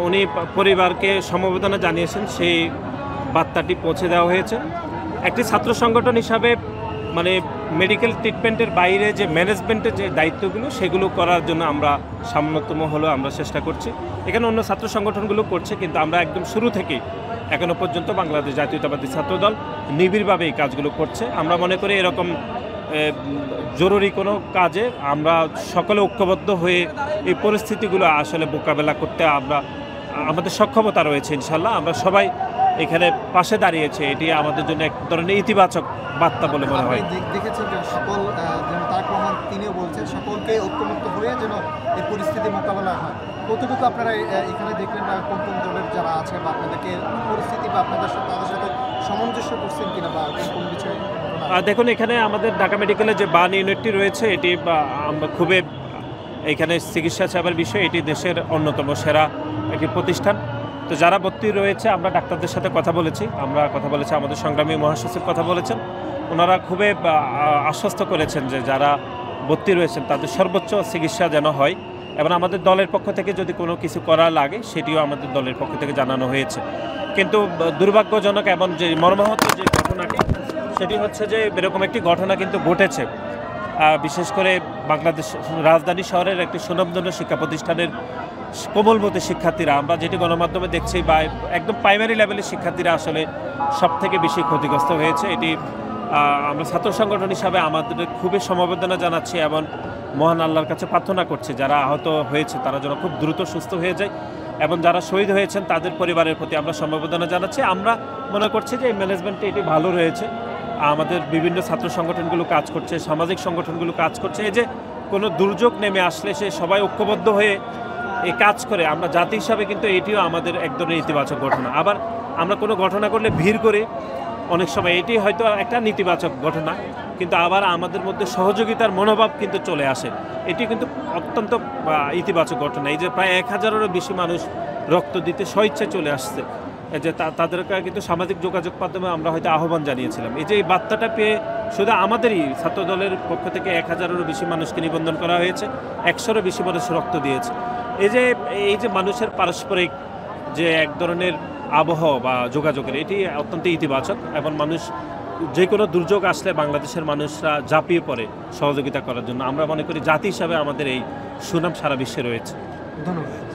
উনি পরিবারকে সমবেদনা জানিয়েছেন, সেই বার্তাটি পৌঁছে দেওয়া হয়েছে। একটি ছাত্র সংগঠন হিসাবে মানে মেডিকেল ট্রিটমেন্টের বাইরে যে ম্যানেজমেন্টের যে দায়িত্বগুলো সেগুলো করার জন্য আমরা সামান্যতম হলেও আমরা চেষ্টা করছি। এখানে অন্য ছাত্র সংগঠনগুলো করছে, কিন্তু আমরা একদম শুরু থেকেই এখনো পর্যন্ত বাংলাদেশ জাতীয়তাবাদী ছাত্রদল নিবিড়ভাবে এই কাজগুলো করছে। আমরা মনে করি এরকম জরুরি কোনো কাজে আমরা সকলে ঐক্যবদ্ধ হয়ে এই পরিস্থিতিগুলো আসলে মোকাবেলা করতে আমাদের সক্ষমতা রয়েছে ইনশাল্লাহ। আমরা সবাই এখানে পাশে দাঁড়িয়েছে, এটি আমাদের জন্য এক ধরনের ইতিবাচক বার্তা বলে মনে হয়। দেখেছেন যে সকল যেন তারেক রহমান তিনিও বলছেন সকলকে ঐক্যমত্য হয়ে যেন এই পরিস্থিতি মোকাবেলা হয়। কতটুকু আপনারা এখানে দেখলেন বা কোন কোন দলের যারা আছে বা আপনাদেরকে পরিস্থিতি বা আপনাদের সাথে তাদের সাথে সামঞ্জস্য করছেন কিনা বা কোন বিষয়ে? দেখুন, এখানে আমাদের ঢাকা মেডিকেলের যে বার্ন ইউনিটটি রয়েছে এটি খুবই এখানে চিকিৎসা সেবার বিষয়ে এটি দেশের অন্যতম সেরা একটি প্রতিষ্ঠান। তো যারা ভর্তি রয়েছে আমরা ডাক্তারদের সাথে কথা বলেছি, আমাদের সংগ্রামী মহাসচিব কথা বলেছেন। ওনারা খুবই আশ্বস্ত করেছেন যে যারা ভর্তি রয়েছেন তাদের সর্বোচ্চ চিকিৎসা যেন হয়, এবং আমাদের দলের পক্ষ থেকে যদি কোনো কিছু করা লাগে সেটিও আমাদের দলের পক্ষ থেকে জানানো হয়েছে। কিন্তু দুর্ভাগ্যজনক এবং যে মর্মাহত যে ঘটনাটি সেটি হচ্ছে যে এরকম একটি ঘটনা কিন্তু ঘটেছে, বিশেষ করে বাংলাদেশ রাজধানী শহরের একটি সুনামধন্য শিক্ষা প্রতিষ্ঠানের কোমলমতি শিক্ষার্থীরা, আমরা যেটি গণমাধ্যমে দেখছি বা একদম প্রাইমারি লেভেলের শিক্ষার্থীরা আসলে সব থেকে বেশি ক্ষতিগ্রস্ত হয়েছে। এটি আমরা ছাত্র সংগঠন হিসাবে আমাদের খুবই সমবেদনা জানাচ্ছি এবং মহান আল্লাহর কাছে প্রার্থনা করছি যারা আহত হয়েছে তারা যেন খুব দ্রুত সুস্থ হয়ে যায়, এবং যারা শহীদ হয়েছেন তাদের পরিবারের প্রতি আমরা সমবেদনা জানাচ্ছি। আমরা মনে করছি যে এই ম্যানেজমেন্টে এটি ভালো রয়েছে, আমাদের বিভিন্ন ছাত্র সংগঠনগুলো কাজ করছে, সামাজিক সংগঠনগুলো কাজ করছে। এই যে কোনো দুর্যোগ নেমে আসলে সে সবাই ঐক্যবদ্ধ হয়ে এই কাজ করে, আমরা জাতি হিসাবে কিন্তু এটিও আমাদের এক ধরনের ইতিবাচক ঘটনা। আবার আমরা কোনো ঘটনা করলে ভিড় করে অনেক সময় এটি হয়তো একটা নেতিবাচক ঘটনা, কিন্তু আবার আমাদের মধ্যে সহযোগিতার মনোভাব কিন্তু চলে আসে, এটি কিন্তু অত্যন্ত ইতিবাচক ঘটনা। এই যে প্রায় 1000-এরও বেশি মানুষ রক্ত দিতে স্বইচ্ছায় চলে আসছে, যে তাদেরকে কিন্তু সামাজিক যোগাযোগ মাধ্যমে আমরা হয়তো আহ্বান জানিয়েছিলাম। এই যে এই বার্তাটা পেয়ে শুধু আমাদেরই ছাত্র দলের পক্ষ থেকে 1000-এরও বেশি মানুষকে নিবন্ধন করা হয়েছে, 100-এরও বেশি মানুষ রক্ত দিয়েছে। এই যে মানুষের পারস্পরিক যে এক ধরনের আবহ বা যোগাযোগের, এটি অত্যন্ত ইতিবাচক, এবং মানুষ যে কোনো দুর্যোগ আসলে বাংলাদেশের মানুষরা ঝাঁপিয়ে পড়ে সহযোগিতা করার জন্য। আমরা মনে করি জাতি হিসাবে আমাদের এই সুনাম সারা বিশ্বে রয়েছে। ধন্যবাদ।